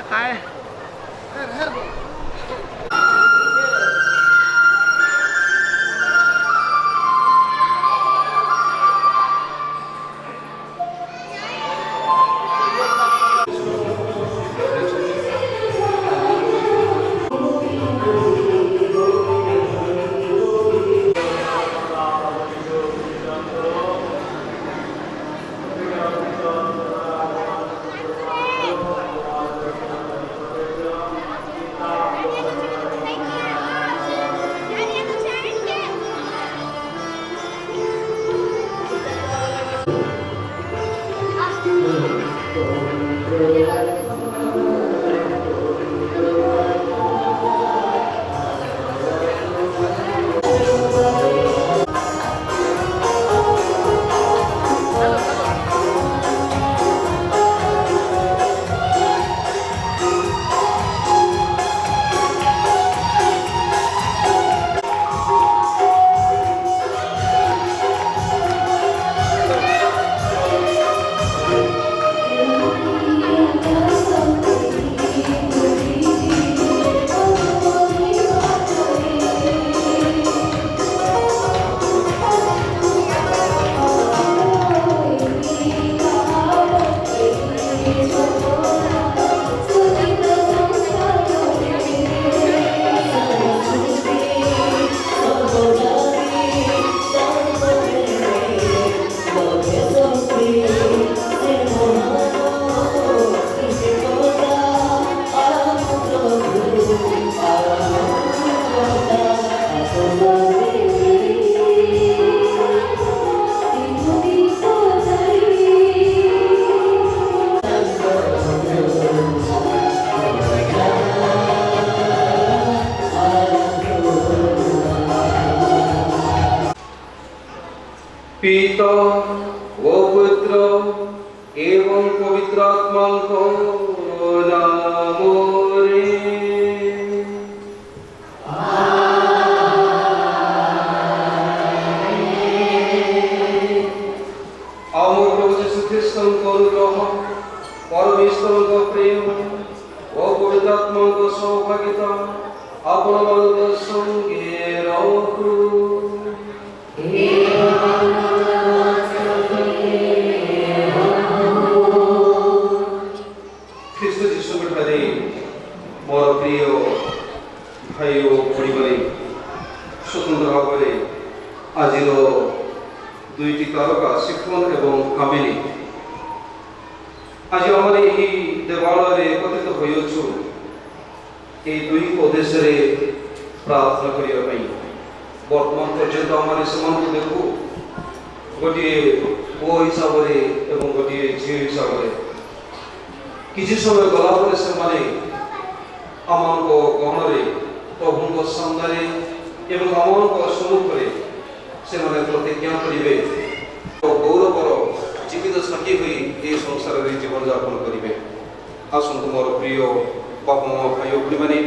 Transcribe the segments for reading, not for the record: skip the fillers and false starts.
काय पिता व पुत्र एवं पवित्र आत्मा को नामोरे आमर प्रभु यीशु ख्रीष्ट को अनुग्रह परमेश्वर को प्रेम व पवित्र आत्मा को सौभाग्यता आपण मान संगे रहू मोर प्रिय भाई पड़े स्वतंत्र भाव में आज दुईटी तारका शिखवन एवं कामिनी आज आम देवालय एकत्रित हो दुई उद्देश्य प्रार्थना करने बर्तमान पर्यंत आम से देखू गोटे पुओ हिसाब से गोटे झी हिसाब से किसी समय गलापर से आम गहन प्रभु सामने एवं आम सम्मुख से प्रतिज्ञा करेंगे गौरवर जीवित ସାକ୍ଷୀ ହୋଇ ଏ ସଂସାରରେ ଜୀବନଯାପନ କରିବେ। ଆସନ୍ତୁ ମୋର ପ୍ରିୟ ବାପା ମା ଭାଇ ଓ ଭଉଣୀମାନେ,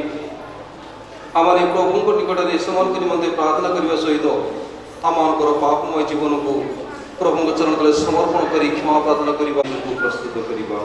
ଆମେ ପ୍ରଭୁଙ୍କ ନିକଟରେ ସେମାନଙ୍କ ନିମନ୍ତେ ପ୍ରାର୍ଥନା କରିବା ସହିତ ଆମମାନଙ୍କର ପାପମୟ ଜୀବନକୁ ପ୍ରଭୁଙ୍କ ଚରଣ ତଳେ ସମର୍ପଣ କରି କ୍ଷମା ପ୍ରାର୍ଥନା କରିବାକୁ ପ୍ରସ୍ତୁତ କରିବା।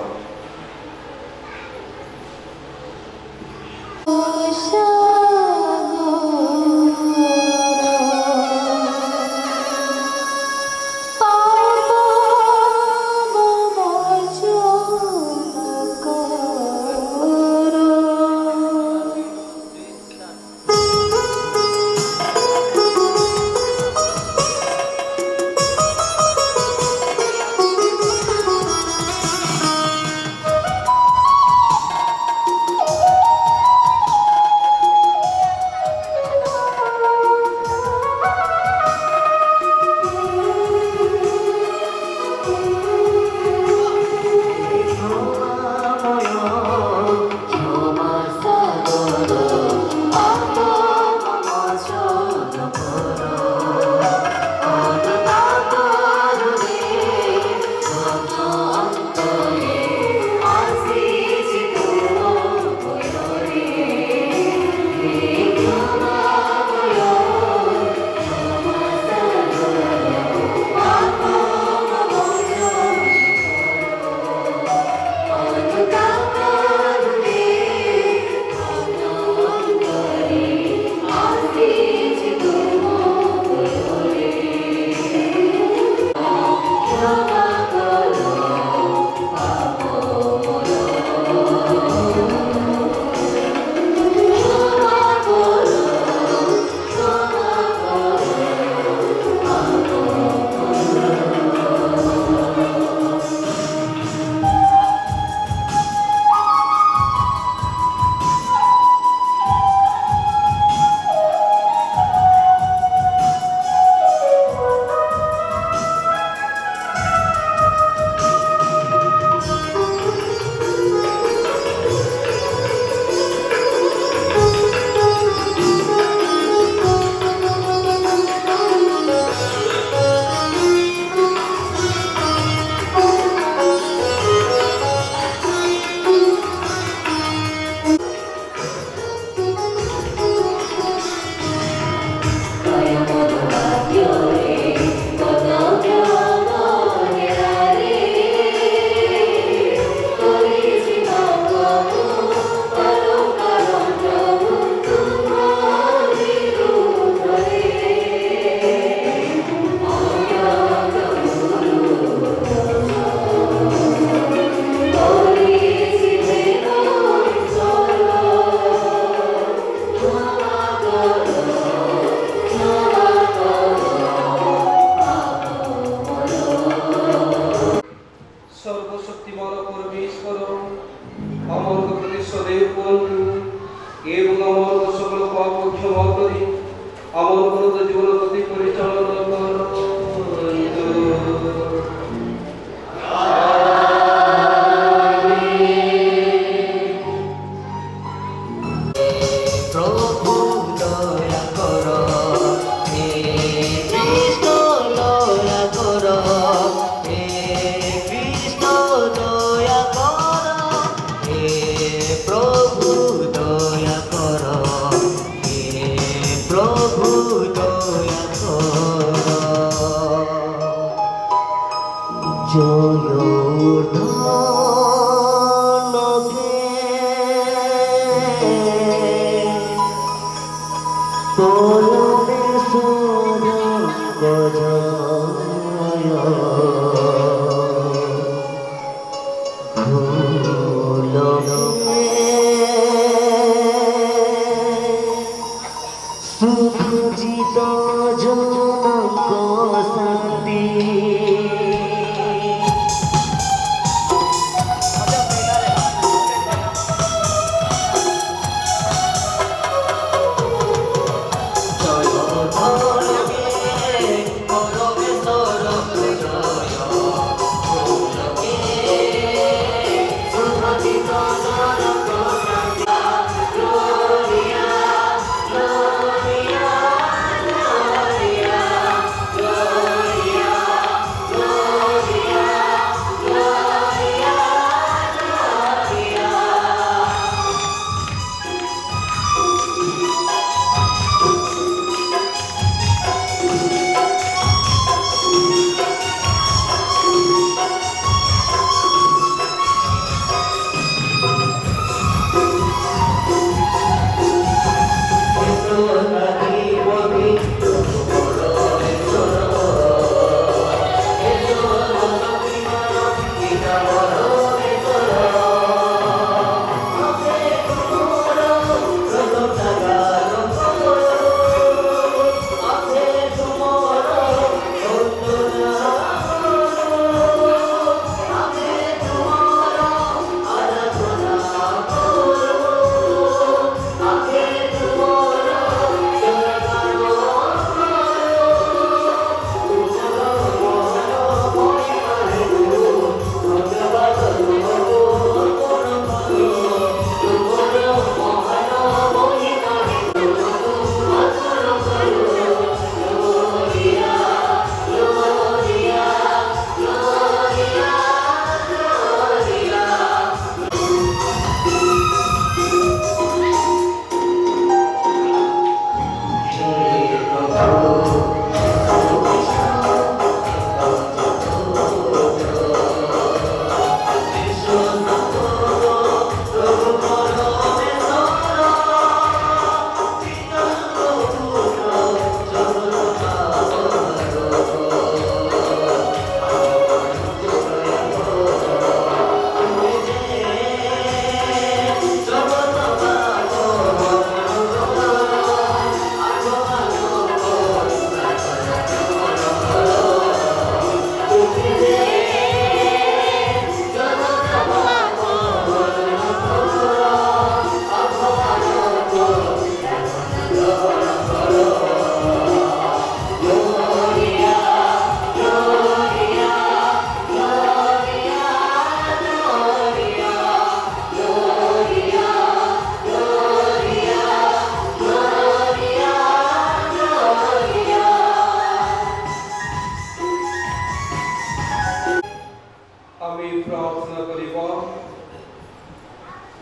আমি প্রার্থনা করিব।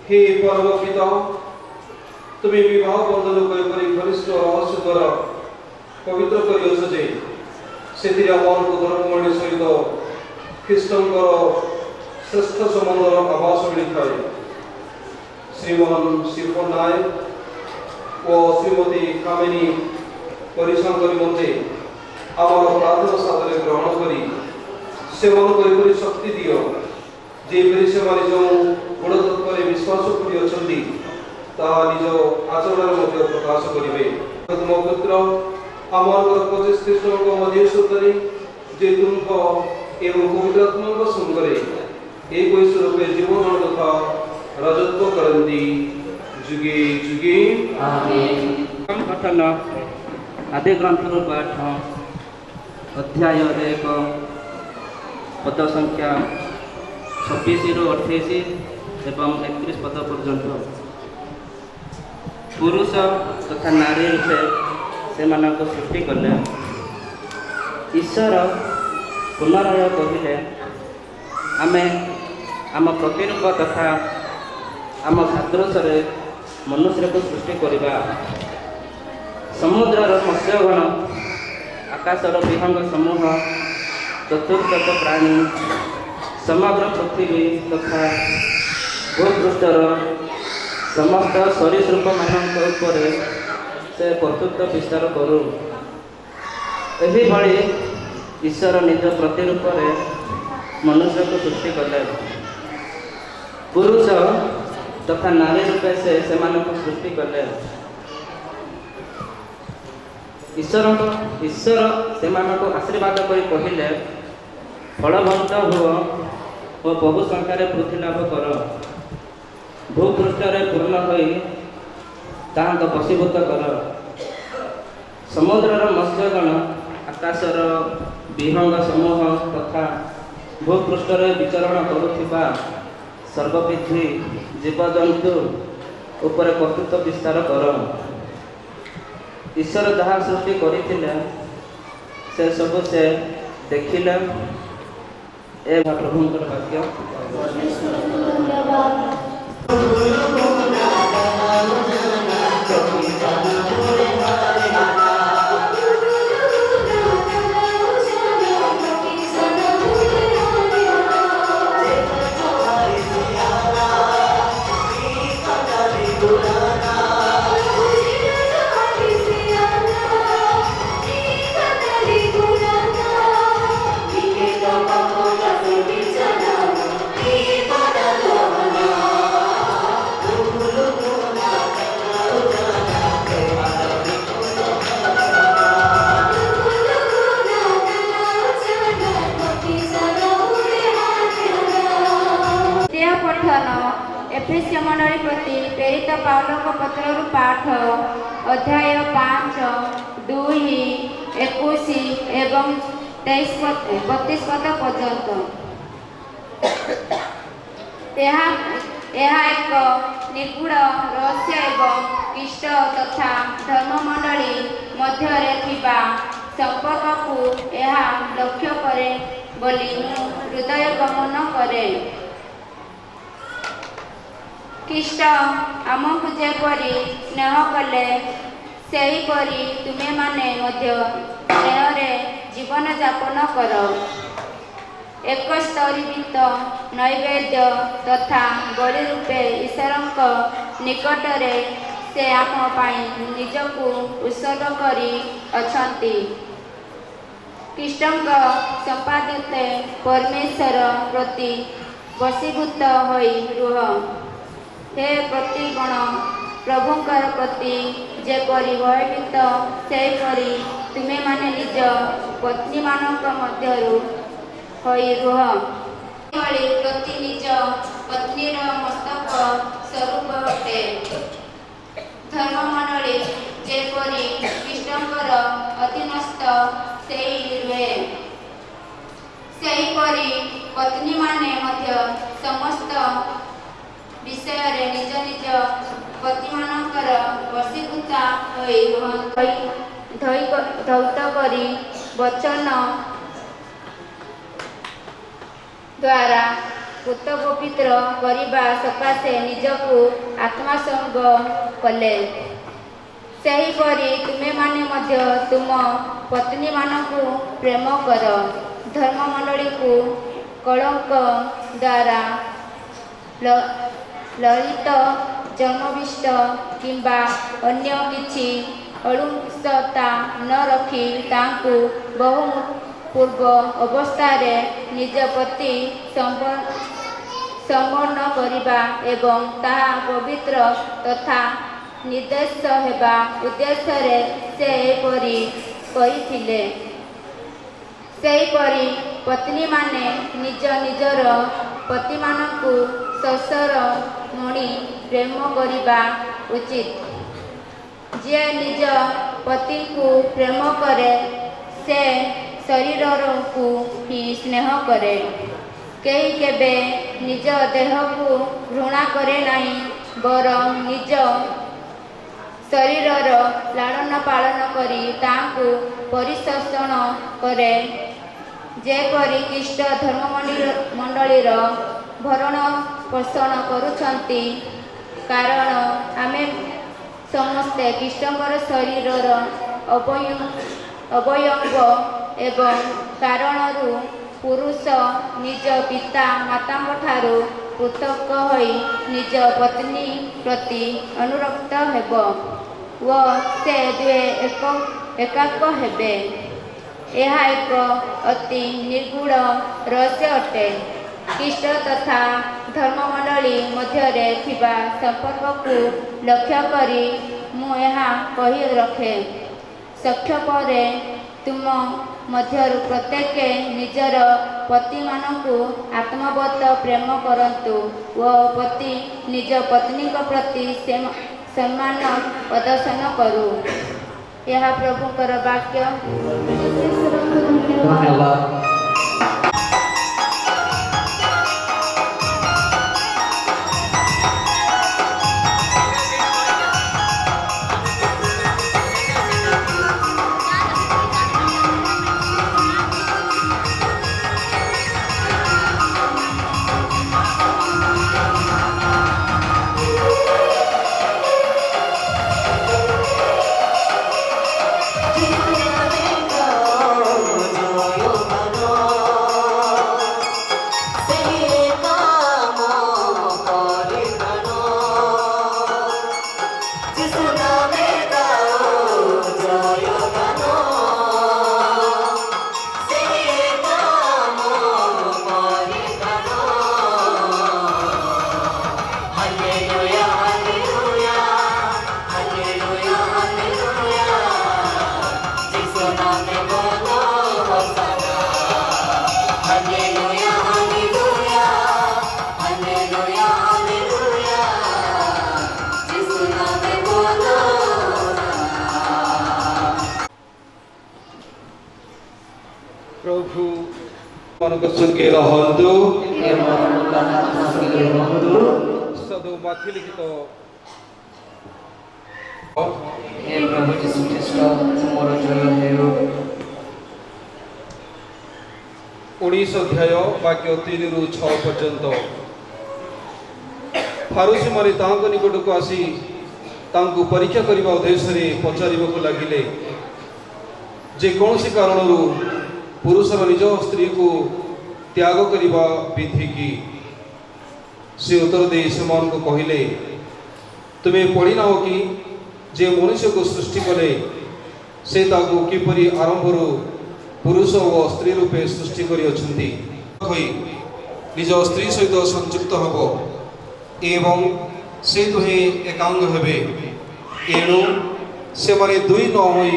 হে পরম পিতা, তুমি বিবাহ বন্ধন করে ঘনিষ্ঠ রহস্য দ্বারা পবিত্র করিছ যে ସେଥିରେ ଆମମାନଙ୍କୁ ଧର୍ମମଣି ସହିତ ଖ୍ରୀଷ୍ଟଙ୍କର ଶ୍ରେଷ୍ଠ ସମ୍ବନ୍ଧର ଆଭାସ ମିଳିଥାଏ। ଶ୍ରୀମାନ ଶିଳ୍ପ ନାୟକ ଓ ଶ୍ରୀମତୀ କାମିନୀ ପରିଶ୍ରମ କରି ମୋତେ ଆମର ପ୍ରାର୍ଥନା ସାଦରେ ଗ୍ରହଣ କରି ସେମାନଙ୍କୁ ଏପରି ଶକ୍ତି ଦିଅ ଯେପରି ସେମାନେ ଯେଉଁ ଗୁଣ ତତ୍ତ୍ୱରେ ବିଶ୍ୱାସ କରିଅଛନ୍ତି ତାହା ନିଜ ଆଚରଣରେ ମଧ୍ୟ ପ୍ରକାଶ କରିବେ। ତୁମ ପୁତ୍ର ଆମମାନଙ୍କର 25 ଖ୍ରୀଷ୍ଟଙ୍କ ମଧ୍ୟସ୍ଥରେ ଯେ ତୁମଙ୍କ ଏବଂ ପବିତ୍ରାତ୍ମାଙ୍କ ସଙ୍ଗରେ ଏକ ରୂପେ ଜୀବନ ତଥା ରାଜତ୍ୱ କରନ୍ତି ଯୁଗେ ଯୁଗେ ଆମେନ୍। ପଠନ ଆଦି ଗ୍ରନ୍ଥରୁ ପାଠ ଅଧ୍ୟାୟ 1 ପଦ ସଂଖ୍ୟା 26ରୁ 28 ଏବଂ 31 ପଦ ପର୍ଯ୍ୟନ୍ତ। ପୁରୁଷ ତଥା ନାରୀ ରୂପେ ସେମାନଙ୍କୁ ସୃଷ୍ଟି କଲେ। ଈଶ୍ୱର ପୁନରାୟ କହିଲେ, ଆମେ ଆମ ପ୍ରତିରୂପ ତଥା ଆମ ସାଦୃଶ୍ୟରେ ମନୁଷ୍ୟକୁ ସୃଷ୍ଟି କରିବା। ସମୁଦ୍ରର ମତ୍ସ୍ୟଗଣ, ଆକାଶର ବିହଙ୍ଗ ସମୂହ, ଚତୁର୍ଦଶ ପ୍ରାଣୀ, ସମଗ୍ର ପୃଥିବୀ ତଥା ଭୂପୃଷ୍ଠର ସମସ୍ତ ସରୀସୃପମାନଙ୍କ ଉପରେ ସେ କର୍ତ୍ତୃତ୍ୱ ବିସ୍ତାର କରୁ। ଏହିଭଳି ଈଶ୍ୱର ନିଜ ପ୍ରତିରୂପରେ ମନୁଷ୍ୟକୁ ସୃଷ୍ଟି କଲେ। ପୁରୁଷ ତଥା ନାରୀ ରୂପେ ସେ ସେମାନଙ୍କୁ ସୃଷ୍ଟି କଲେ। ଈଶ୍ୱର ସେମାନଙ୍କୁ ଆଶୀର୍ବାଦ କରି କହିଲେ, ଫଳବନ୍ତ ହୁଅ ଓ ବହୁ ସଂଖ୍ୟାରେ ବୃଦ୍ଧି ଲାଭ କର। ଭୂପୃଷ୍ଠରେ ପୂର୍ଣ୍ଣ ହୋଇ ତାହାଙ୍କ ବଶୀଭୂତ କର। ସମୁଦ୍ରର ମତ୍ସ୍ୟଗଣ, ଆକାଶର ବିହଙ୍ଗ ସମୂହ ତଥା ଭୂପୃଷ୍ଠରେ ବିଚରଣ କରୁଥିବା ସର୍ବବିଧି ଜୀବଜନ୍ତୁ ଉପରେ କର୍ତ୍ତୃତ୍ୱ ବିସ୍ତାର କର। ଈଶ୍ୱର ଯାହା ସୃଷ୍ଟି କରିଥିଲେ ସେ ସବୁ ସେ ଦେଖିଲେ। ଏହା ପ୍ରଭୁଙ୍କର ବାକ୍ୟ। एफेसियो मंडली प्रति प्रेरित पाउलଙ୍କ ପତ୍ରରୁ ପାଠ ଅଧ୍ୟାୟ 5 2 21 ଏବଂ 32 ପଦ ପର୍ଯ୍ୟନ୍ତ। ଏହା ଏକ ନିଗୁଢ଼ ରହସ୍ୟ ଏବଂ ଖ୍ରୀଷ୍ଟ ତଥା ଧର୍ମମଣ୍ଡଳୀ ମଧ୍ୟରେ ଥିବା ସମ୍ପର୍କକୁ ଏହା ଲକ୍ଷ୍ୟ କରେ ବୋଲି ମୁଁ ହୃଦୟ ଗମନ କରେ। ଖ୍ରୀଷ୍ଟ ଆମକୁ ଯେପରି ସ୍ନେହ କଲେ ସେହିପରି ତୁମେମାନେ ମଧ୍ୟ ସ୍ନେହରେ ଜୀବନଯାପନ କର। ଏକ ସ୍ତରୀଭୂତ ନୈବେଦ୍ୟ ତଥା ବଳି ରୂପେ ଈଶ୍ୱରଙ୍କ ନିକଟରେ ସେ ଆମ ପାଇଁ ନିଜକୁ ଉତ୍ସର୍ଗ କରି ଅଛନ୍ତି। ଖ୍ରୀଷ୍ଟଙ୍କ ସମ୍ପାଦିତ ପରମେଶ୍ୱର ପ୍ରତି ବଶୀଭୂତ ହୋଇ ରୁହ। हे प्रतिगण प्रभुଙ୍କର ପ୍ରତି ଯେପରି ଭୟଭୀତ ସେହିପରି ତୁମେମାନେ ନିଜ ପତ୍ନୀମାନଙ୍କ ମଧ୍ୟରୁ ହୋଇ ରୁହ। ଏଭଳି ପ୍ରତି ନିଜ ପତ୍ନୀର ମସ୍ତକ ସ୍ୱରୂପ ଅଟେ। ଧର୍ମମଣ୍ଡଳୀ ଯେପରି ଖ୍ରୀଷ୍ଟଙ୍କର ଅଧୀନସ୍ଥ ସେଇ ରୁହେ, ସେହିପରି ପତ୍ନୀମାନେ ମଧ୍ୟ ସମସ୍ତ ବିଷୟରେ ନିଜ ନିଜ ପତିମାନଙ୍କର ବଶୀଭୂତା ହୋଇ ଧୈର୍ଯ୍ୟ କରି ବଚନ ଦ୍ୱାରା ପୂତ ପବିତ୍ର କରିବା ସକାଶେ ନିଜକୁ ଆତ୍ମସର୍ଗ କଲେ। ସେହିପରି ତୁମେମାନେ ମଧ୍ୟ ତୁମ ପତ୍ନୀମାନଙ୍କୁ ପ୍ରେମ କର। ଧର୍ମମଣ୍ଡଳୀକୁ କଳଙ୍କ ଦ୍ୱାରା ଲଳିତ ଜନ୍ମବିଷ୍ଟ କିମ୍ବା ଅନ୍ୟ କିଛି ଅଳୁଂସତା ନ ରଖି ତାଙ୍କୁ ବହୁ ପୂର୍ବ ଅବସ୍ଥାରେ ନିଜ ପ୍ରତି ସମର୍ପଣ କରିବା ଏବଂ ତାହା ପବିତ୍ର ତଥା ନିର୍ଦ୍ଦେଶ ହେବା ଉଦ୍ଦେଶ୍ୟରେ ସେ ଏପରି କରିଥିଲେ। ସେହିପରି ପତ୍ନୀମାନେ ନିଜ ନିଜର ପତିମାନଙ୍କୁ ସସର ମଣି ପ୍ରେମ କରିବା ଉଚିତ। ଯିଏ ନିଜ ପତିଙ୍କୁ ପ୍ରେମ କରେ ସେ ଶରୀରକୁ ହିଁ ସ୍ନେହ କରେ। କେହି କେବେ ନିଜ ଦେହକୁ ଘୃଣା କରେ ନାହିଁ, ବରଂ ନିଜ ଶରୀରର ଲାଳନ ପାଳନ କରି ତାହାକୁ ପରିପୋଷଣ କରେ, ଯେପରି ଖ୍ରୀଷ୍ଟ ଧର୍ମମଣ୍ଡଳୀର ଭରଣ ପୋଷଣ କରୁଛନ୍ତି। କାରଣ ଆମେ ସମସ୍ତେ ଖ୍ରୀଷ୍ଟଙ୍କର ଶରୀରର ଅବୟବ ଏବଂ କାରଣରୁ ପୁରୁଷ ନିଜ ପିତା ମାତାଙ୍କଠାରୁ ପୃଥକ ହୋଇ ନିଜ ପତ୍ନୀ ପ୍ରତି ଅନୁରକ୍ତ ହେବ ଓ ସେ ଦୁହେଁ ଏକାକ ହେବେ। ଏହା ଏକ ଅତି ନିଗୂଢ଼ ରହସ୍ୟ ଅଟେ। ଖ୍ରୀଷ୍ଟ ତଥା ଧର୍ମମଣ୍ଡଳୀ ମଧ୍ୟରେ ଥିବା ସମ୍ପର୍କକୁ ଲକ୍ଷ୍ୟ କରି ମୁଁ ଏହା କହି ରଖେ। ସାକ୍ଷ୍ୟ ପରେ ତୁମ ମଧ୍ୟରୁ ପ୍ରତ୍ୟେକ ନିଜର ପତିମାନଙ୍କୁ ଆତ୍ମବତ ପ୍ରେମ କରନ୍ତୁ ଓ ପତି ନିଜ ପତ୍ନୀଙ୍କ ପ୍ରତି ସମ୍ମାନ ପ୍ରଦର୍ଶନ କରୁ। ଏହା ପ୍ରଭୁଙ୍କର ବାକ୍ୟ। ଧନ୍ୟବାଦ। प्रभु ମାନଙ୍କ संगे रहंतु सदो माथि लिखित हे प्रभु यीशु ख्रीष्ट तुमर जय हेउ। 19 अध्याय वाक्य 3 रु 6 पर्यंत फारूसी माने तांको निकट को आसी तांको परीक्षा करबा उद्देश्य रे पचारिबा लागिले जे कोनसी कारणरू पुरुषर निज स्त्री को त्याग करने विधि की। से उत्तर दे से कहले तुम्हें पढ़ी नाओ कि जे मनुष्य को सृष्टि कले से ताको किपरि आरंभ पुरुष और स्त्री रूपे सृष्टि करी निज स्त्री सहित संयुक्त हब एवं से दुहे एकांग हेबे। एणु से माने दुई न होई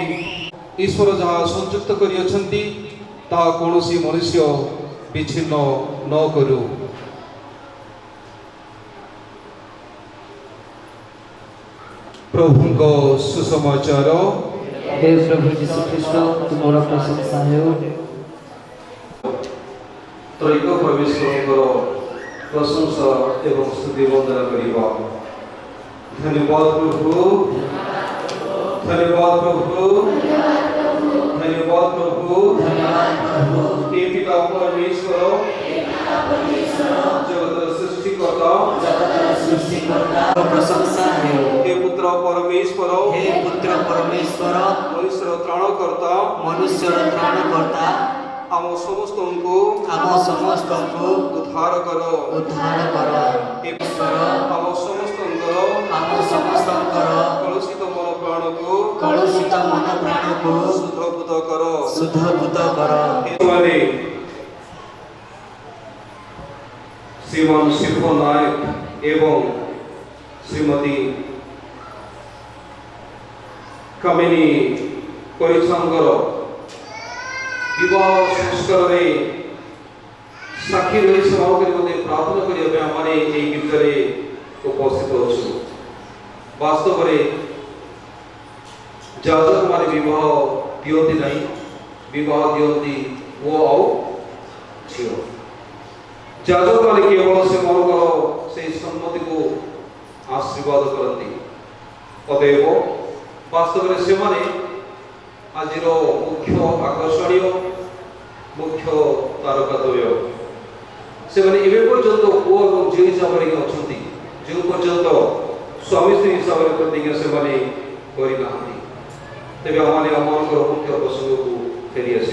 ईश्वर जहाँ संयुक्त करी ता कौनसी मनुष्य विच्छिन्न न करू। प्रभु को सुसमाचार। हे प्रभु यीशु ख्रीष्ट तुमर प्रशंसा हेउ। त्रैक परमेश्वर प्रशंसा एवं स्तुति वंदना करिबा। धन्यवाद प्रभु, धन्यवाद प्रभु, धन्यवाद प्रभु हे पिता परमेश्वर जगत सृष्टिकर्ता प्रशंसा है हे पुत्र परमेश्वर मनुष्य त्राणकर्ता त्राणकर्ता आम समस्त को उद्धार कर आम समस्त कलुषित मन प्राण को शुद्धभूत कर श्रीमान शिव नायक एवं श्रीमती कामिनी परिछांगर विवाह संस्कार साक्षी रही मते प्रार्थना करने गीतरे उपस्थित अच्छु वास्तव में जाजक माने विवाह दियंती नहीं विवाह दियंती वो आउ झील जाजक माने केवल से मनकर से सम्मति को आशीर्वाद करती अतएव वास्तव में से माने आज मुख्य आकर्षण मुख्य तारकाद्वय से माने एवं पर्यंत पुओ और झील हिसाब से अच्छा जो पर्यंत स्वामी स्त्री हिसाब से प्रतिज्ञा से माने करना तेज आम मुख्य प्रसंग को फेरी आस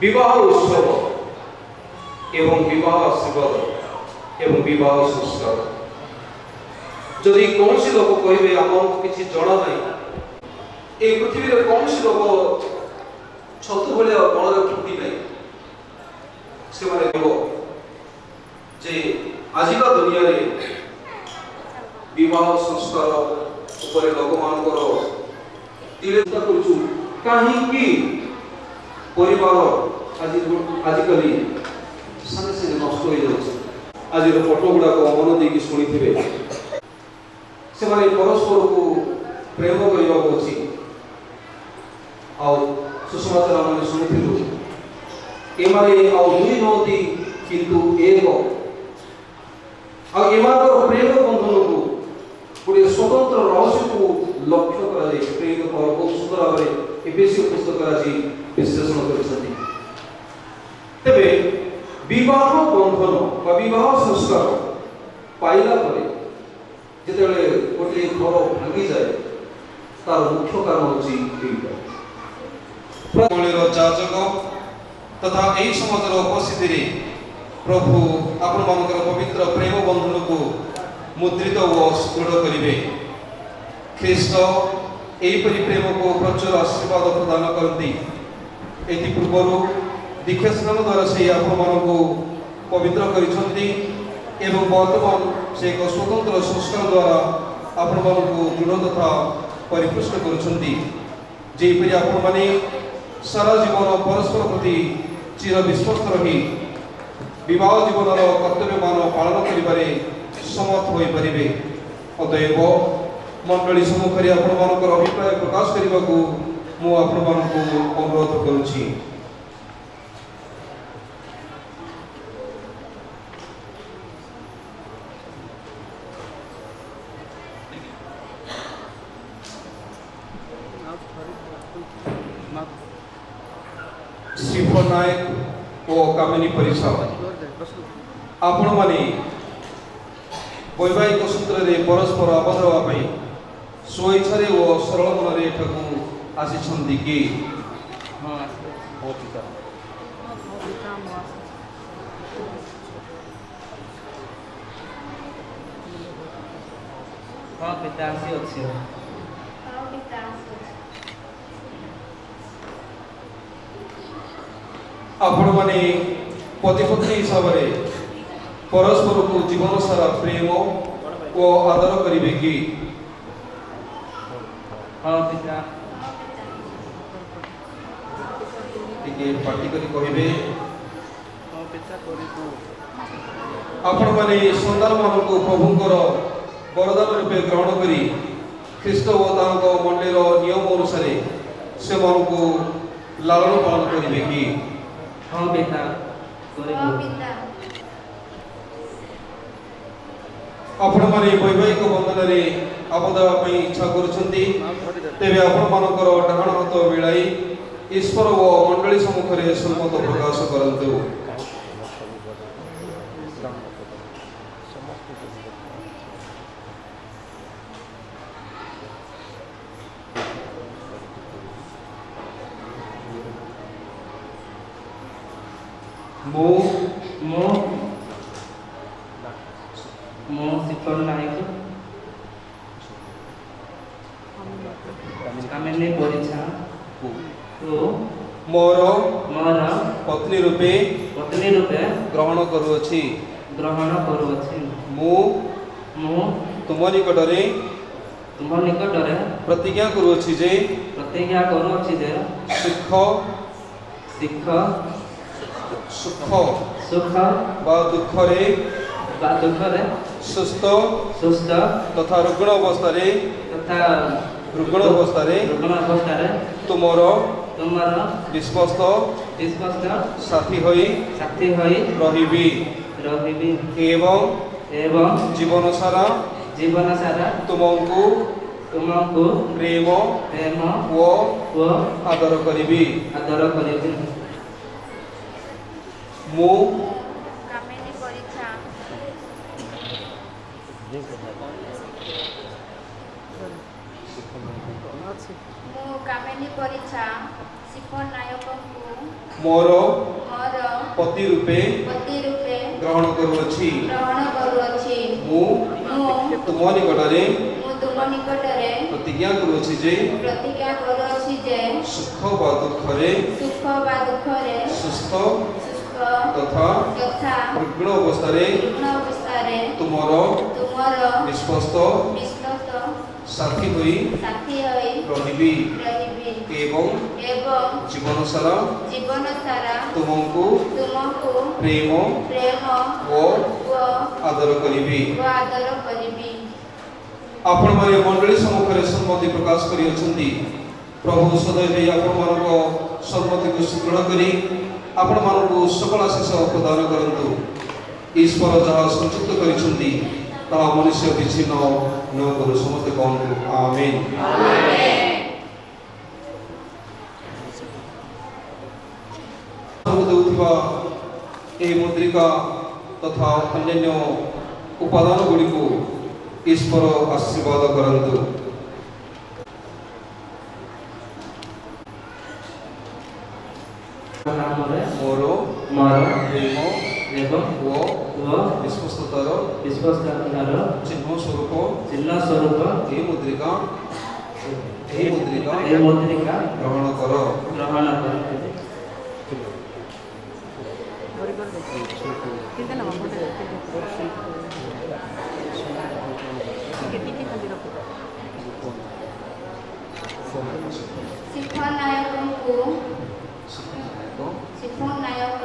विवाह उत्सव एवं विवाह आशीर्वाद एवं विवाह संस्कार जदि कौन लोक कहे आम किसी जना ना ये पृथ्वी में कौन लोक छतु भाया बड़े फुटी ना से आजिका दुनिया रे विवाह संस्कार उपरे लोक मानकर चिंता करूँ कहीं परिवार आजिकल सागे सागे नष्ट हो जाए आज फटो गुड़ाक मन देकी शुणी थे से परस्पर को प्रेम करने अच्छी सुषमाचार मैंने शुणु एम दुई नौती किंतु एक प्रेम बंधन को गोटे स्वतंत्र रहस्य को लक्ष्य कर प्रेम बहुत सुंदर भाव में एफएसी पुस्तक आज विश्लेषण कर तेरे विवाह बंधन बा विवाह संस्कार पाइला जिते गोटे घर भांगी जाए तार मुख्य कारण हूँ जाजक तथा यही समाजर उपस्थिति प्रभु आपण मानकर पवित्र प्रेम बंधन को मुद्रित और सुदृढ़ करेंगे ख्रीष्ट यहीपरि प्रेम को प्रचुर आशीर्वाद प्रदान करती पूर्व दीक्षा स्नान द्वारा से आपण को पवित्र करते वर्तमान से एक स्वतंत्र संस्कार द्वारा आपण को दृढ़ तथा परिपुष्ट करपरि आपण मैंने सारा जीवन परस्पर प्रति चिर विश्वस्त रही विवाह जीवन कर्तव्य मान पालन करें समर्थ हो पारे अतएव मंडली सम्मुखें आपण अभिप्राय प्रकाश करने को मुझे अनुरोध करुच्ची शिव नायक और कामिनी परिछा आपण माने वैवाहिक सूत्र रे परस्पर आबद्ध होवाई स्वेच्छा और सरल मन एठाकू आसी कि हाँ पिता आसी अच्छे आपण माने पति पत्नी हिसाब से परस्पर को जीवन सारा प्रेम और आदर करेंगे कि हाँ पिता पार्टी करी कहे आपण माने संतान मान को प्रभुंकर वरदान रूपे ग्रहण करी ख्रीष्ट और मंडलीर नियम अनुसार से मन को लालन पालन करेंगे कि हाँ पिता आपण माने वैवाहिक बंधन रे आबद्ध हेबा पई इच्छा करूछंती तेबे आपण मानकर डाहण हाथ मिलाई ईश्वर व मंडली सम्मुख रे सम्मत प्रकाश करंतु। ମୁଁ ଶିଖର ନାୟକ କାମିନୀ ପରିଛା मोर ମୋର पत्नी रूपे ପତ୍ନୀ ରୂପେ ग्रहण करूअछि। ଗ୍ରହଣ କରୁଅଛି। ମୁଁ ମୁଁ तुम निकटरे ତୁମ ନିକଟରେ प्रतिज्ञा करूअछि जे ପ୍ରତିଜ୍ଞା କରୁଅଛି ଯେ सुख ଶିଖ सुख ସୁଖ बा दुखरे ବା ଦୁଃଖରେ सुस्थ ସୁସ୍ଥ तथा रुग्ण अवस्थारे ତଥା रुग्ण अवस्थारे ରୁଗ୍ଣ ଅବସ୍ଥାରେ तुमर ତୁମର विश्वस्त ବିଶ୍ୱସ୍ତ साथी होई ସାଥୀ ହୋଇ रहिबी ରହିବି एवं ଏବଂ जीवन सारा ଜୀବନ ସାରା तुमको ତୁମକୁ प्रेम ପ୍ରେମ व ଓ आदर करिबी। ଆଦର କରିବି। मु କାମିନୀ ପରିଛା ମୁଁ କାମିନୀ ପରିଛା ଶିଖର ନାୟକଙ୍କୁ मोर ମୋର पति रूपे ପତି ରୂପେ ग्रहण करूअछि। ଗ୍ରହଣ କରୁଅଛି। मु ମୁଁ तुम निकटरे ତୁମ ନିକଟରେ प्रतिज्ञा करूअछि जे ପ୍ରତିଜ୍ଞା କରୁଅଛି ଯେ सुख व दुखरे ସୁଖ ବା ଦୁଃଖରେ सुस्थ ସୁସ୍ଥ तथा ତଥା रुग्ण अवस्थारे ରୁଗ୍ଣ ଅବସ୍ଥାରେ तुमर ତୁମର विश्वस्त ବିଶ୍ୱସ୍ତ साथी होई ସାଥୀ ହୋଇ रहिबी ରହିବି एवं ଏବଂ जीवन सारा ଜୀବନ ସାରା तुमको ତୁମକୁ प्रेम ପ୍ରେମ व ଓ आदर करिबी। ଆଦର କରିବି। आपण माने मंडली सम्मुखरे सम्मति प्रकाश करी अछंती। प्रभु सदैव आपण मानको सम्मति को सुदृढ़ करी आपण मानको सकल आशीष प्रदान करंतु। ईश्वर जहाँ संयुक्त करिसंती ता मनुष्य विच्छिन्न न करू। समस्त कहंतु आमेन। देउथिबा ए मुद्रिका तथा अन्य उपादान गुड़ी को ईश्वर आशीर्वाद करंतु। ନାମରେ मोर ମୋର प्रेम ଏବଂ व ଓ विश्वस्ततार ବିଶ୍ୱସ୍ତତାର चिन्ह स्वरूप ଚିହ୍ନ ସ୍ୱରୂପ ए मुद्रिका ଏ ମୁଦ୍ରିକା ग्रहण कर। ଗ୍ରହଣ କରିବି। ଶିଖର ନାୟକଙ୍କୁ ଶିଖର ନାୟକ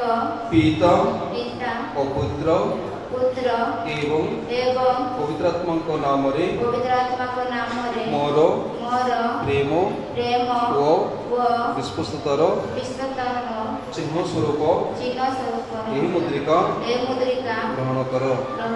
पिता ପିତା और पुत्र ପୁତ୍ର एवं ଏବଂ पवित्रात्मा को नाम रे ପବିତ୍ର ଆତ୍ମାଙ୍କ ନାମରେ मोर ମୋର प्रेम ପ୍ରେମ व ଓ विश्वस्ततार ବିଶ୍ୱସ୍ତତାର चिन्ह स्वरूप ଚିହ୍ନ ସ୍ୱରୂପ ए मुद्रिका ଏ ମୁଦ୍ରିକା ग्रहण कर। ଗ୍ରହଣ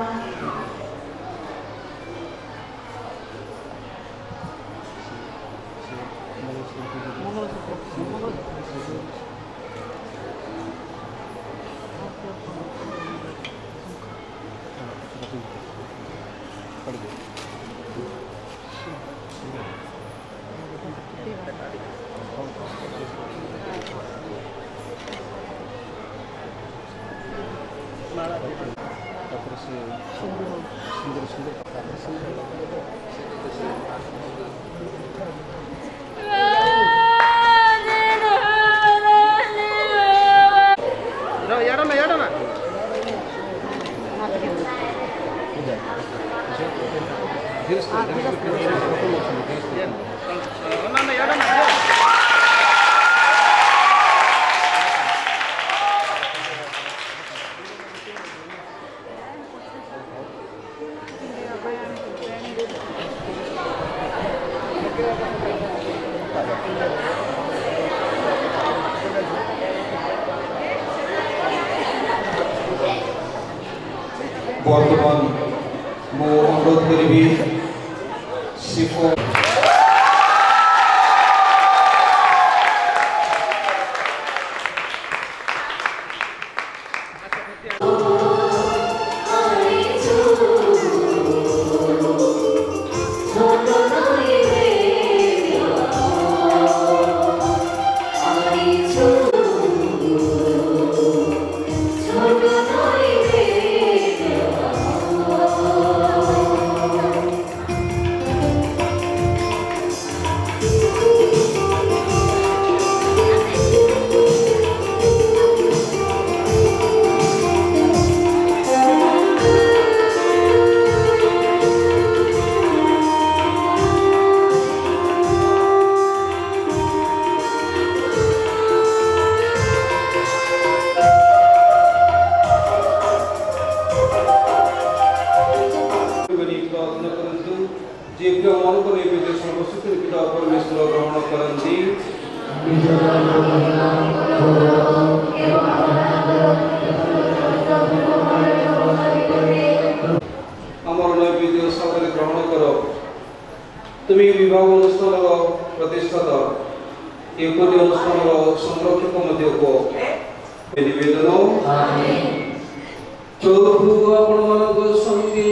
वर्तमान ମୁଁ ଅନୁରୋଧ କରିବି ଶିବ তুমি বিবাহ অনুষ্ঠানର ପ୍ରତିଷ୍ଠାତା ଏପରି অনুষ্ঠাନର ସଂରକ୍ଷକ ମଧ୍ୟ କୁହ ନିବେଦନ ପ୍ରଭୁ ଆପଣମାନଙ୍କ ସଙ୍ଗେ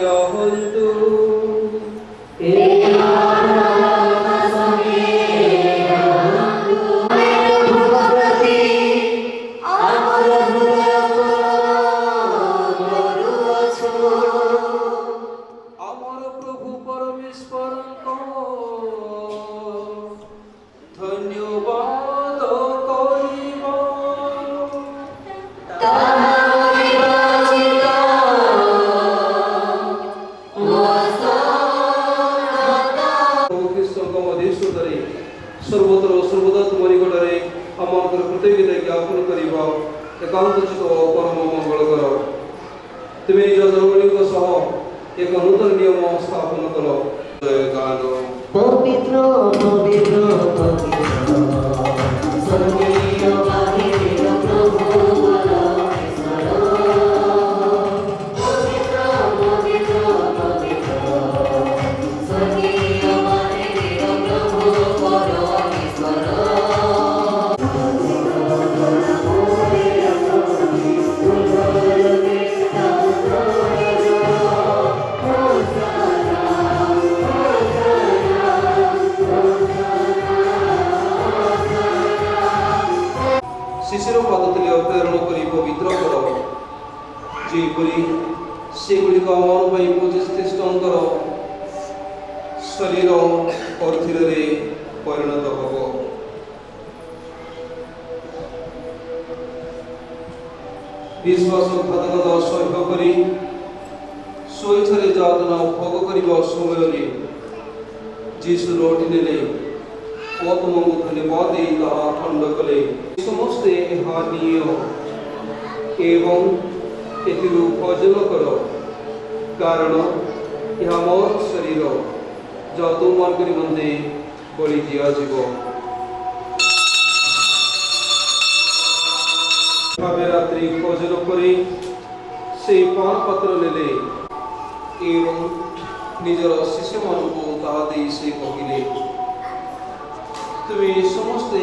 ରହନ୍ତୁ सर्वत्र सर्वदा तुम निकटरे आमर कृतज्ञता ज्ञापन करवा एकांतचित परम मंगल कर तुम निज जगणी एक नूतन नियम स्थापन कर गान पवित्र पवित्र पवित्र स्वर्गीय बाहिर प्रभु शिशिर पद्धति प्रेरण कर पवित्र कर जेपरी सेगुड़िक आमर पचिश ख्रीष्टर शरीर अर्थिर परिणत हम विश्वासघातकता सह्य कर स्वेच्छा यातना भोग करने समय जीशु लौटी ने तुमको धन्यवाद खंड कले समस्ते एवं भोजन कर कारण यह मोर शरीर जो तुम निमंते बलि दिज्व रात्रि भोजन कर पान पात्र ने एवं निजर शिष्य मान से कहले तुम्हें समस्ते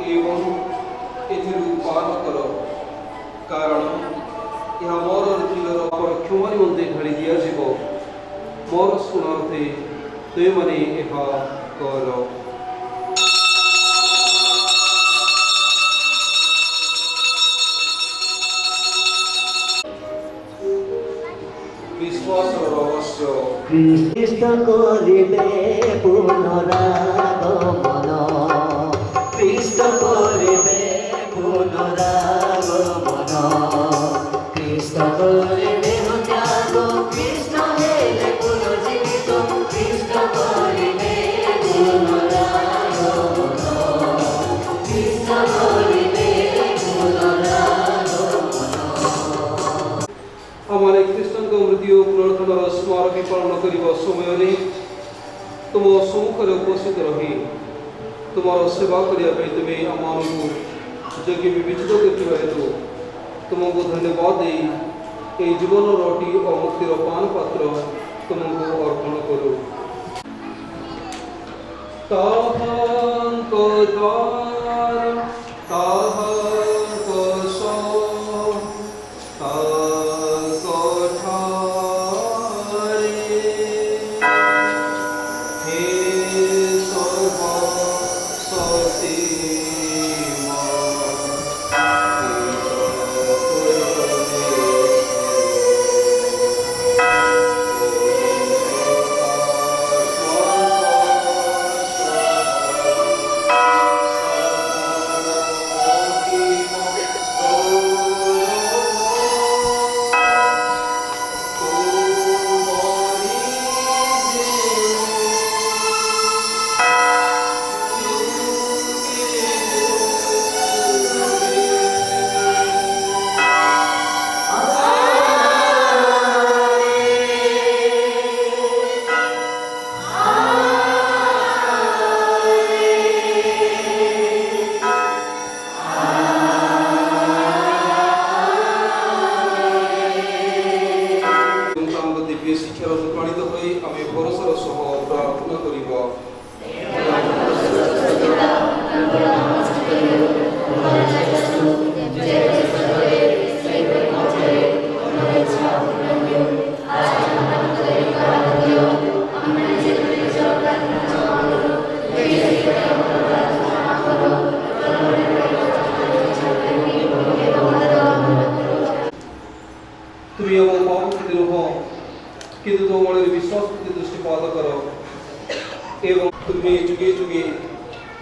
एवं पान कर कारण यह मोर दिलर क्षमा निमंते ढाली दिज्व मोर स्मरणार्थे तुम मैंने यह कर विश्वास रहस्य ख्रीष्ट करिबे पुनरागमन ख्रीष्ट करिबे पुनरागमन ख्रीष्ट करिबे त्याग ख्रीष्ट हेले पुनर्जीवित ख्रीष्ट करिबे पुनरागमन ख्रीष्ट करिबे पुनरागमन हमारे ख्रीष्टन को मृत्यु पुनरुत्थान स्मारक पालन करने समय तुम सम्मुखें उपस्थित रही तुम सेवा करने तुम्हें आम योग्य विवेचित कर तुमको धन्यवाद এই জীবন রটি ও মুক্তির পান পাত্র তোমাকে অর্পণ করু। তাহাঙ্ক দ্বার তাহাঙ্ক সব তাহাঙ্ক ঠারে হে সর্ব শিক্ষার অনুপ্রাণিত হয়ে আমি ভরসার সহ প্রার্থনা করিব। তুমি আমার পাপকে রূপ কিন্তু তোমার বিশ্বাস প্রতি দৃষ্টিপাত কর এবং তুমি যুগে যুগে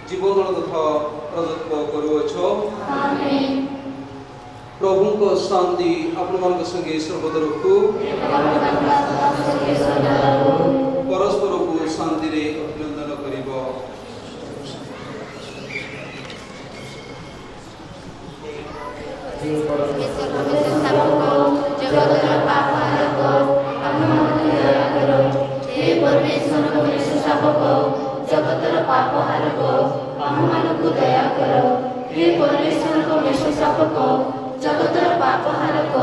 জীবন তথা রাজত্ব করুছ। প্রভুଙ୍କ শান্তি ଆପଣମାନଙ୍କ ସଙ୍ଗେ ସର୍ବଦା ରଖୁ। ପରସ୍ପରକୁ ଶାନ୍ତିରେ ଅଭିନନ୍ଦନ କରିବ। ଜଗତର ପାପ ହାରକ ଆମମାନଙ୍କୁ ଦୟା କର। ହେ ପରମେଶ୍ୱର ଶାବକ ଜଗତର ପାପ ହାରକ ଆମମାନଙ୍କୁ ଦୟା କର। ହେ ପରମେଶ୍ୱରଙ୍କ ଶାବକ ଜଗତର ପାପ ହାରକ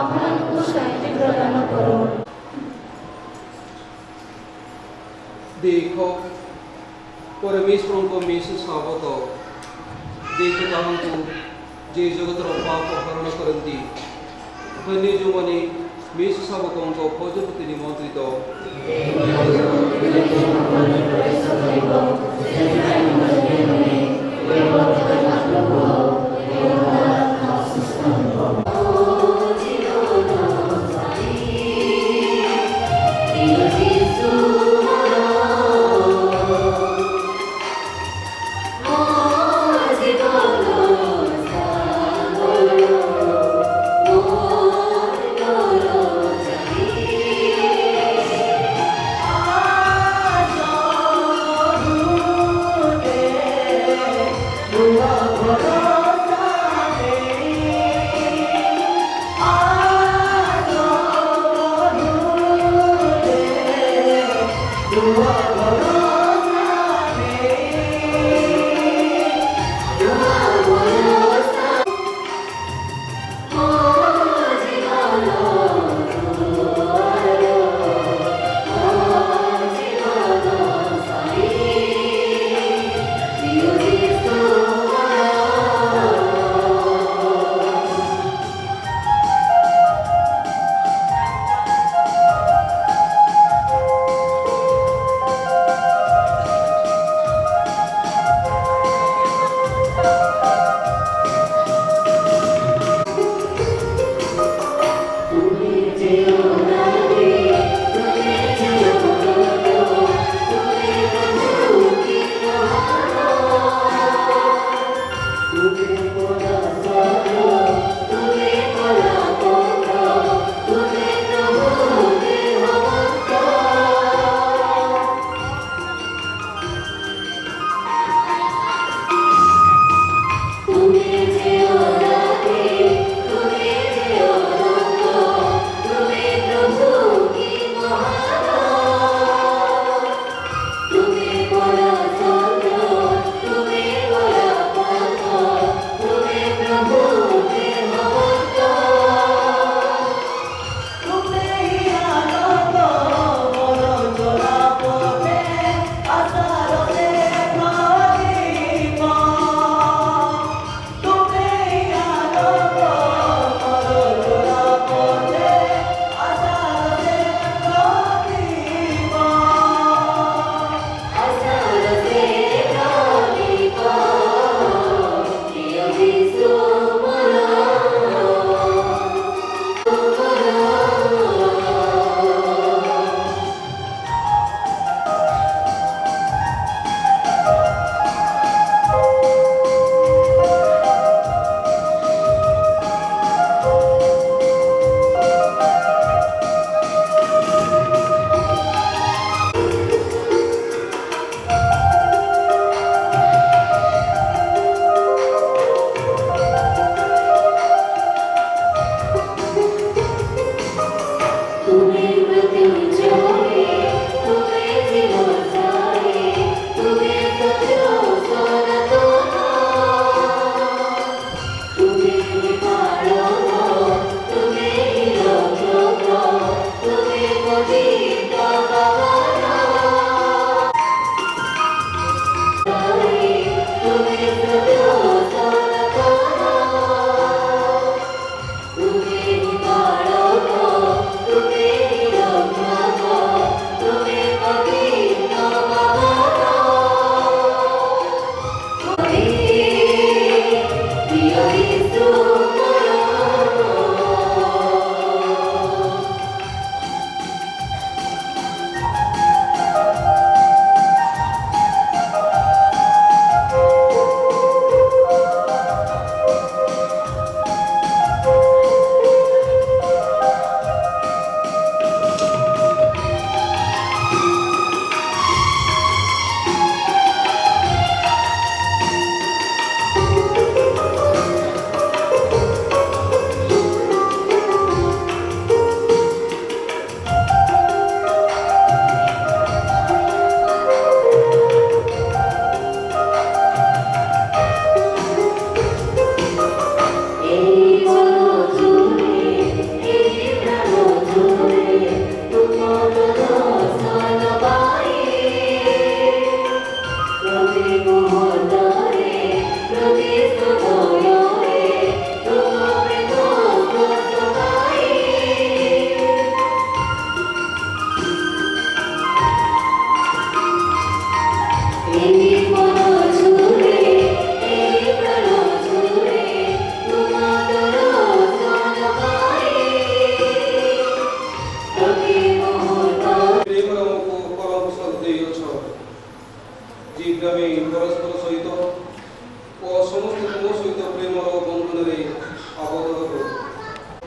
ଆମମାନଙ୍କୁ ଶାନ୍ତି ପ୍ରଦାନ କର। ଦେଖ ପରମେଶ୍ୱରଙ୍କ ମେଷ ଶାବକ ଦେଖ ତାହାଙ୍କୁ ଯେ ଜଗତର ପାପ ହରଣ କରନ୍ତି। ଧନ୍ୟ ଯେଉଁମାନେ ମେଷ ଶାବକଙ୍କ ଭୋଜ ପ୍ରତି ନିମନ୍ତ୍ରିତ।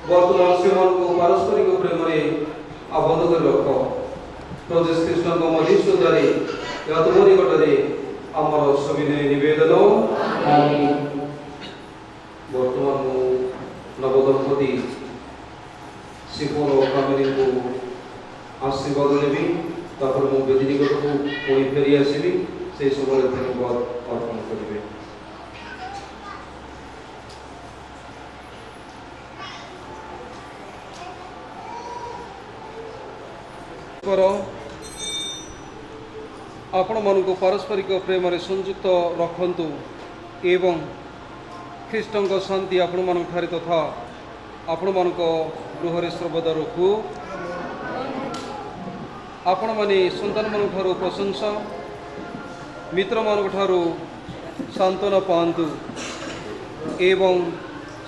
ବର୍ତ୍ତମାନ ସେମାନଙ୍କୁ ପାରସ୍ପରିକ ପ୍ରେମରେ ଆବଦ୍ଧ କରି ରଖ। ପ୍ରଭୁ ଯୀଶୁ ଖ୍ରୀଷ୍ଟଙ୍କ ମଧୁର ଦ୍ୱାରା ତୁମ ନିକଟରେ ଆମର ସବିନୟ ନିବେଦନ। ବର୍ତ୍ତମାନ ମୁଁ ନବଦମ୍ପତି ଶିବନ ଓ କାମିନୀଙ୍କୁ ଆଶୀର୍ବାଦ ନେବି। ତାପରେ ମୁଁ ବେଦି ନିକଟକୁ ପୁଣି ଫେରି ଆସିବି। ସେହି ସମୟରେ ଧନ୍ୟବାଦ ଅର୍ପଣ କରିବେ। ଆପଣମାନଙ୍କୁ ପାରସ୍ପରିକ ପ୍ରେମରେ ସଂଯୁକ୍ତ ରଖନ୍ତୁ ଏବଂ ଖ୍ରୀଷ୍ଟଙ୍କ ଶାନ୍ତି ଆପଣମାନଙ୍କଠାରେ ତଥା ଆପଣମାନଙ୍କ ଗୃହରେ ସର୍ବଦା ରଖୁ। ଆପଣମାନେ ସନ୍ତାନମାନଙ୍କଠାରୁ ପ୍ରଶଂସା, ମିତ୍ରମାନଙ୍କଠାରୁ ସାନ୍ତ୍ୱନା ପାଆନ୍ତୁ ଏବଂ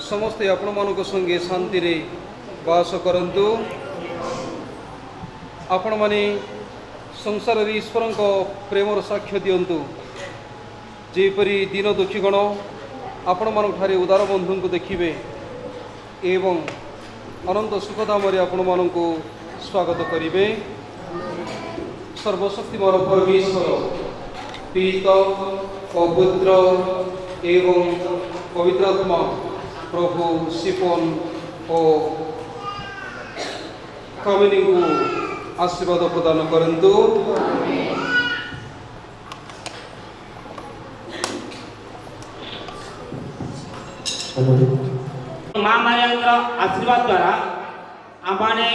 ସମସ୍ତେ ଆପଣମାନଙ୍କ ସଙ୍ଗେ ଶାନ୍ତିରେ ବାସ କରନ୍ତୁ। ଆପଣମାନେ ସଂସାରରେ ଈଶ୍ୱରଙ୍କ ପ୍ରେମର ସାକ୍ଷ୍ୟ ଦିଅନ୍ତୁ, ଯେପରି ଦୀନ ଦୁଃଖୀଗଣ ଆପଣମାନଙ୍କଠାରେ ଉଦାର ବନ୍ଧୁଙ୍କୁ ଦେଖିବେ ଏବଂ ଅନନ୍ତ ସୁଖଧାମରେ ଆପଣମାନଙ୍କୁ ସ୍ୱାଗତ କରିବେ। ସର୍ବଶକ୍ତିମାନ ପରମେଶ୍ୱର ପିତା ଓ ପୁତ୍ର ଏବଂ ପବିତ୍ର ଆତ୍ମା ପ୍ରଭୁ ସିପନ ଓ କାମିନୀଙ୍କୁ आशीर्वाद प्रदान करंतु। माँ मारियार आशीर्वाद द्वारा आमने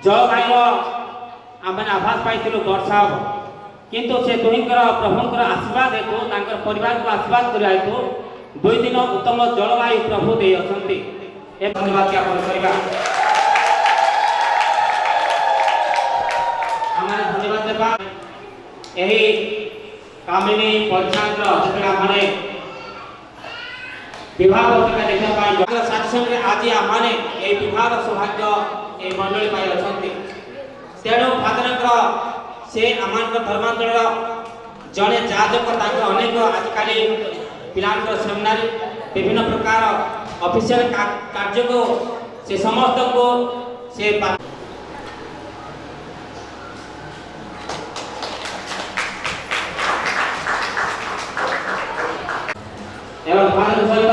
जलवायु आमने आभास पाई वर्षा हम किंतु से दुहिंकर प्रभुंकर आशीर्वाद हेतु तांकर परिवार को आशीर्वाद करिया हेतु 2 दिन उत्तम जलवायु प्रभु दे अछंती। ए धन्यवाद ज्ञापन करिबा। हमारे धन्यवाद देबा एही कामिनी पंचांग जेतला माने विवाह पत्रिका देखा पाई साक्षर रे आज आमाने ए विवाह सौभाग्य ए मंडली पाई अछंती। तेणु फादरकर से आमानकर धर्मांतर जड़े जाजक ताके अनेक आजकल पिलांकर सेमिनारी विभिन्न प्रकार ऑफिशियल कार्य को से समस्त को से एवं भारत सहित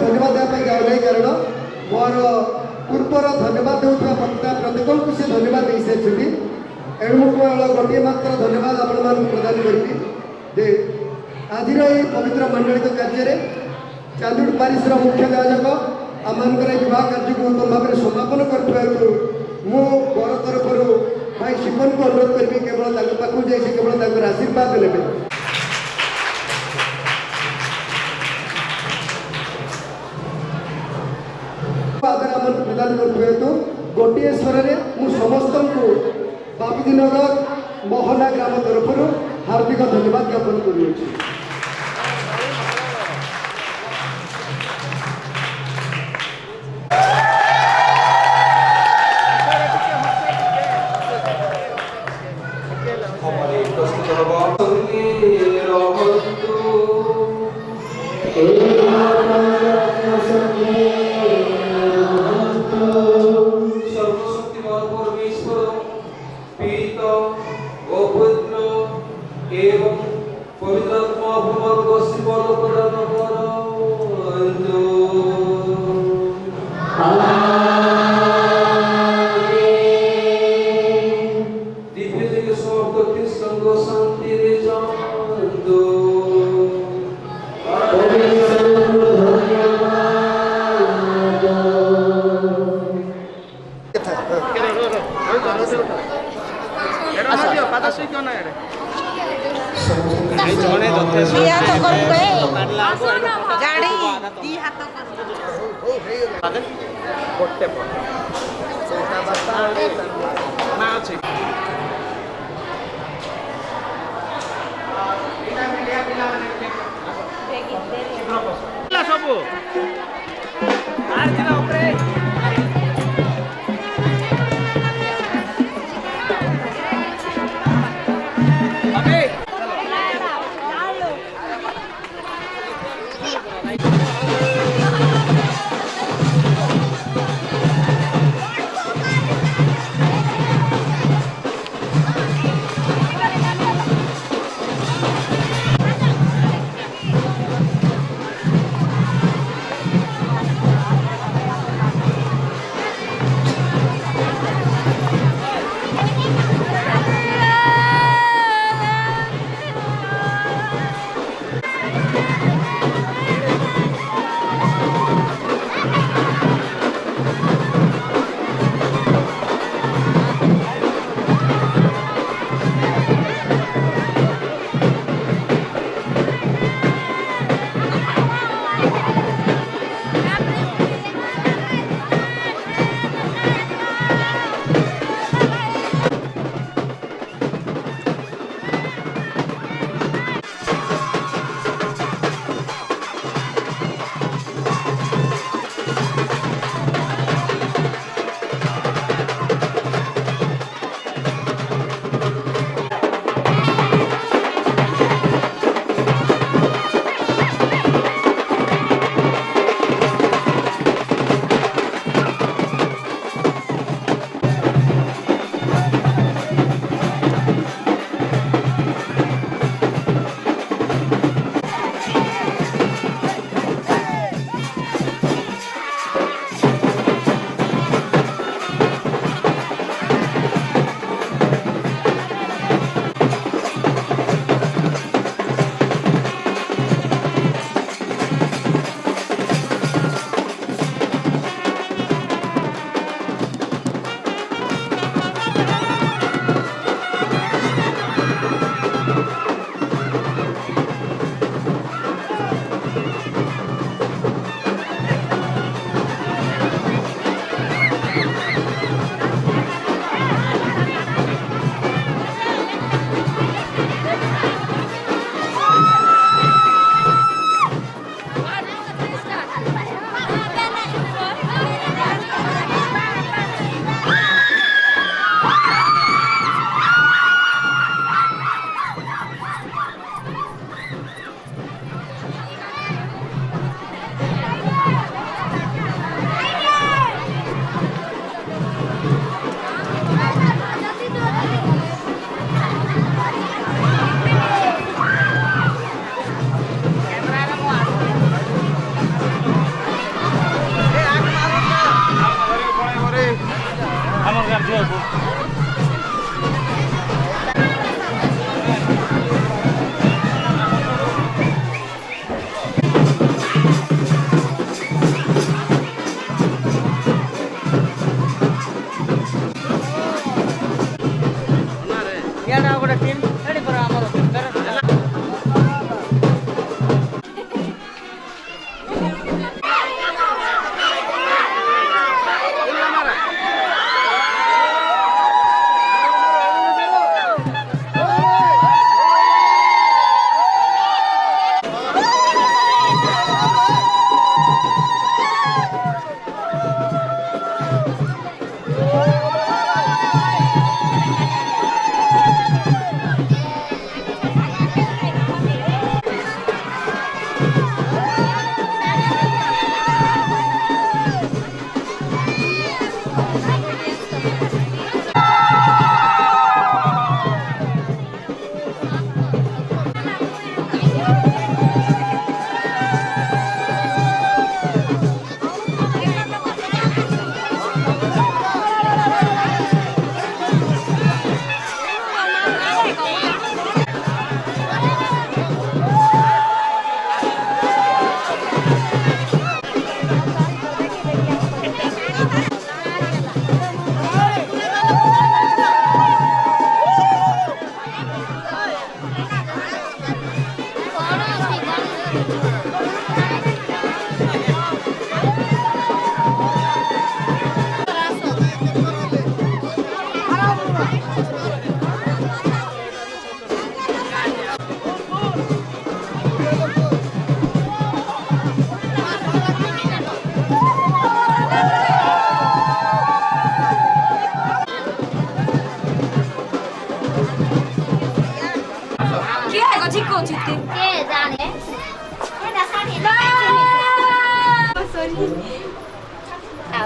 धन्यवाद देवाई जाऊ नहीं कारण मोर पूर्वर धन्यवाद देउथबा वक्ता प्रत्येक को से धन्यवाद दे सारी एणु गोटे मात्र धन्यवाद आपण प्रदान करी जे आज पवित्र मंडलिक कार्य चांदुड़ पारिशर मुख्य आयोजक आमर विवाह कार्य को उत्तम भाव में समापन कर बर तरफ भाई शिवन को अनुरोध करी केवल पाखु जाए केवल आशीर्वाद ने आदर प्रदान कर गोटे स्वर में मुझ समस्त को बाबूदीनगर मोहना ग्राम तरफ हार्दिक धन्यवाद ज्ञापन कर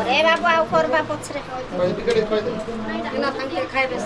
रे बाबू आउ करबा पछरे ना तांके खाइबे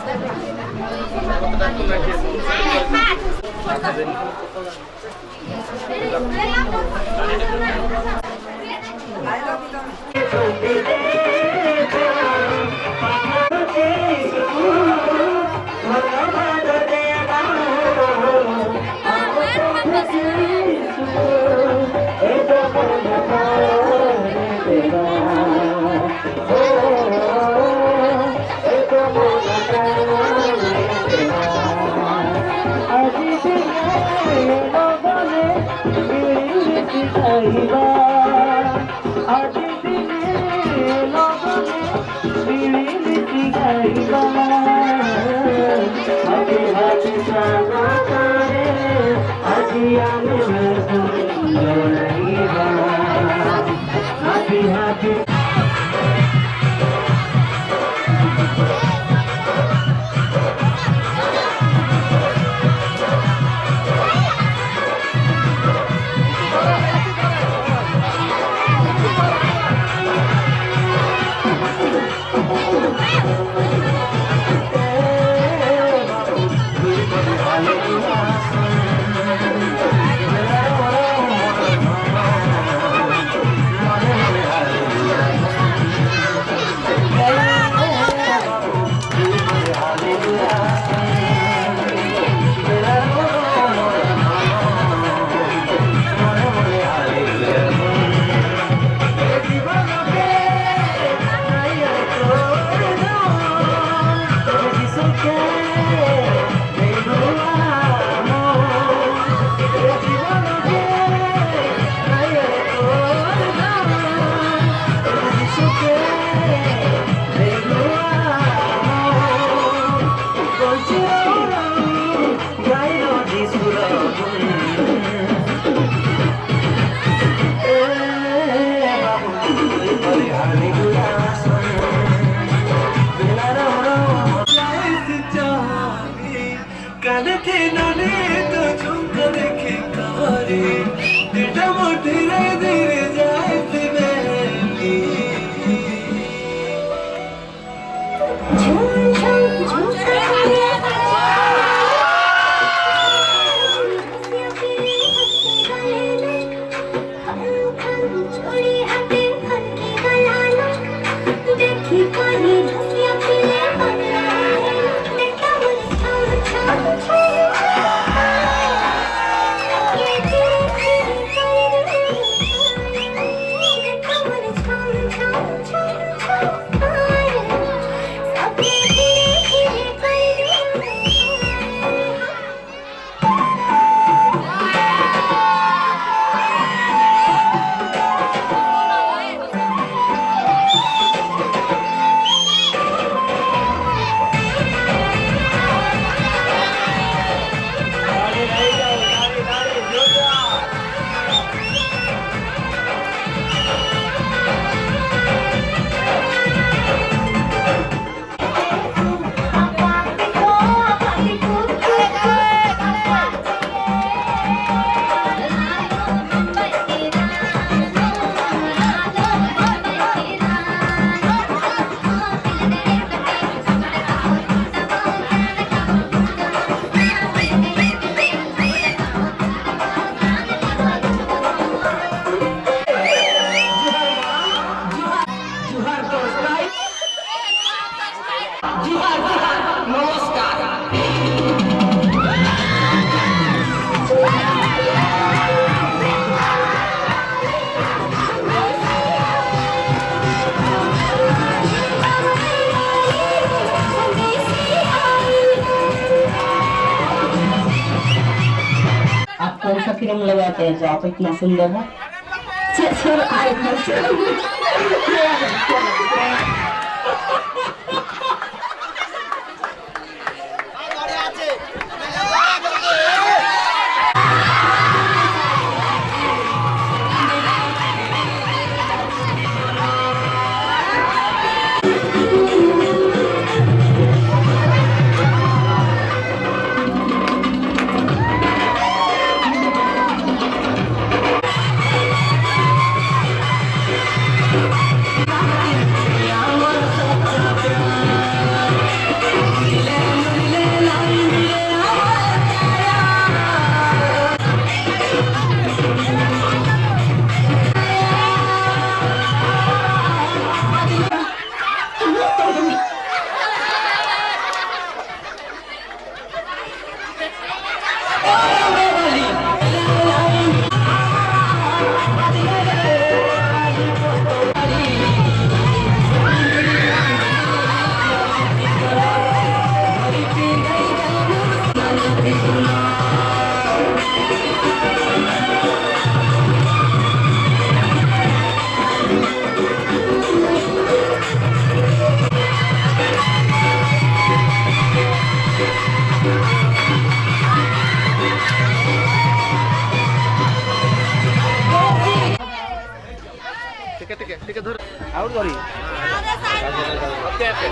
कौन सा फिल्म लगाते हैं जो आप इतना सुंदर है?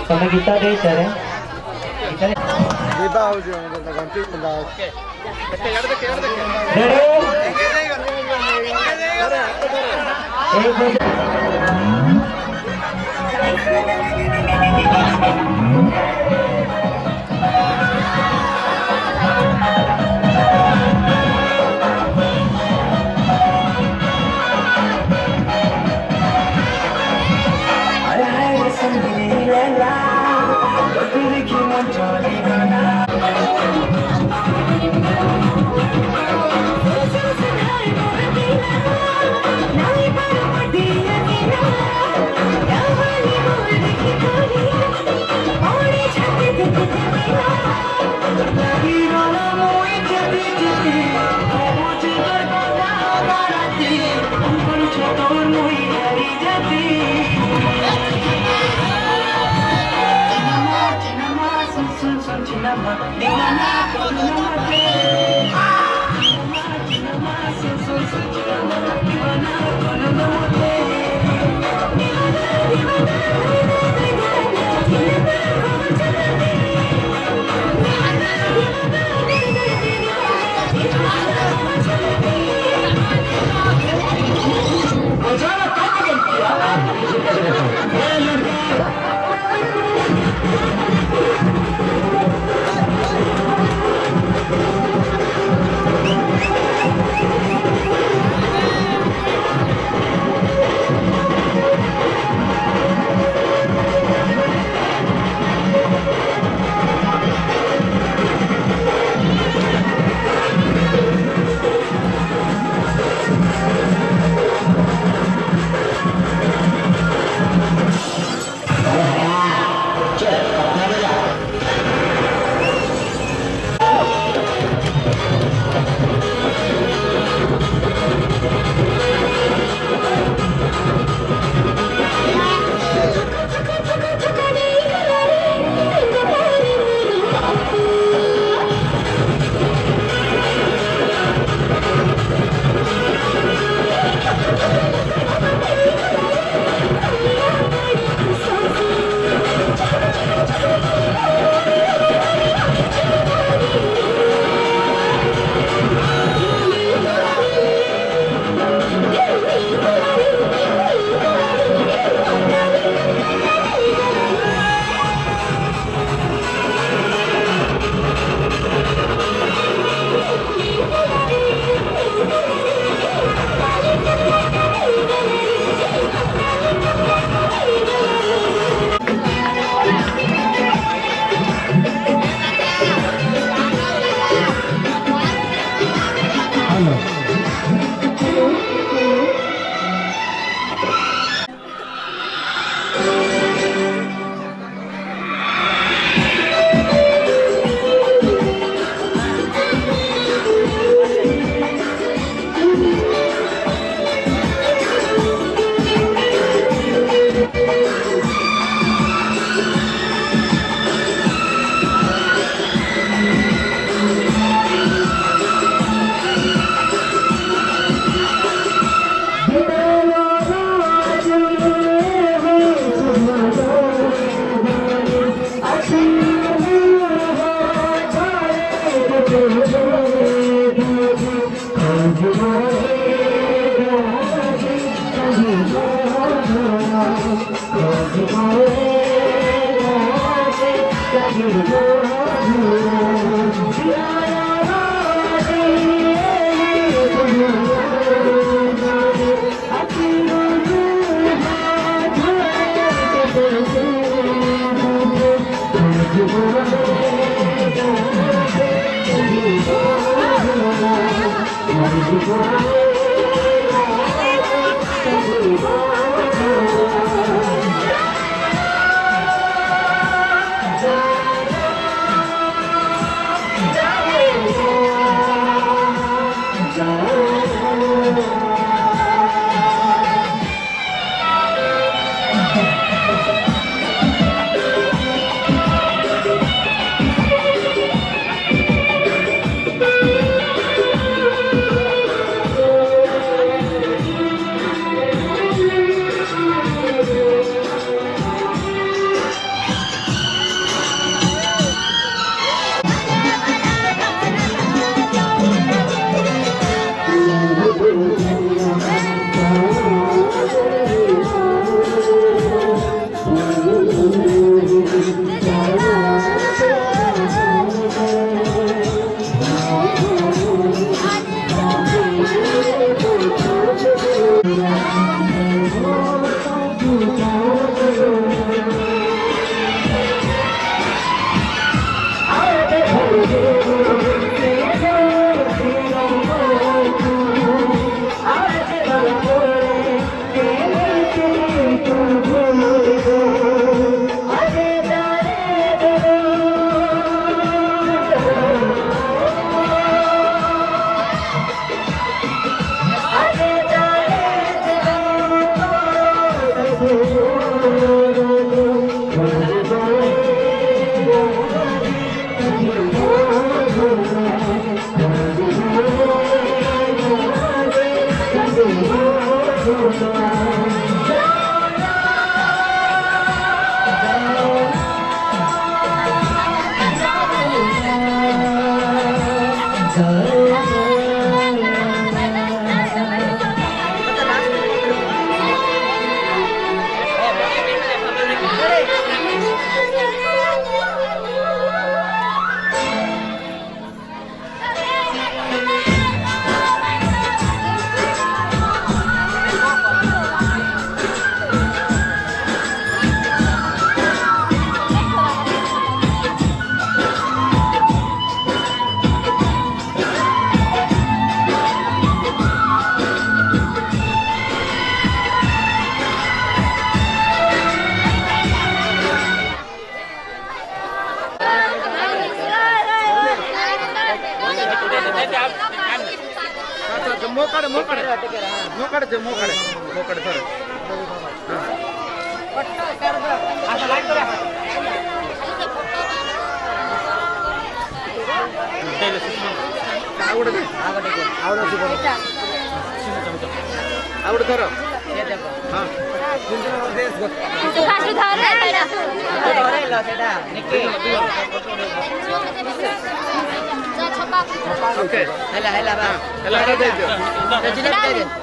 ତମେ ଗୀତା ଦେଇ ସାରେ ଯିବା ହଉଛି ଆମର ଘଣ୍ଟି ଖଣ୍ଡା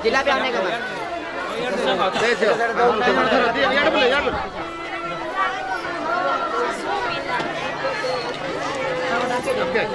जिलापी आने का Okay.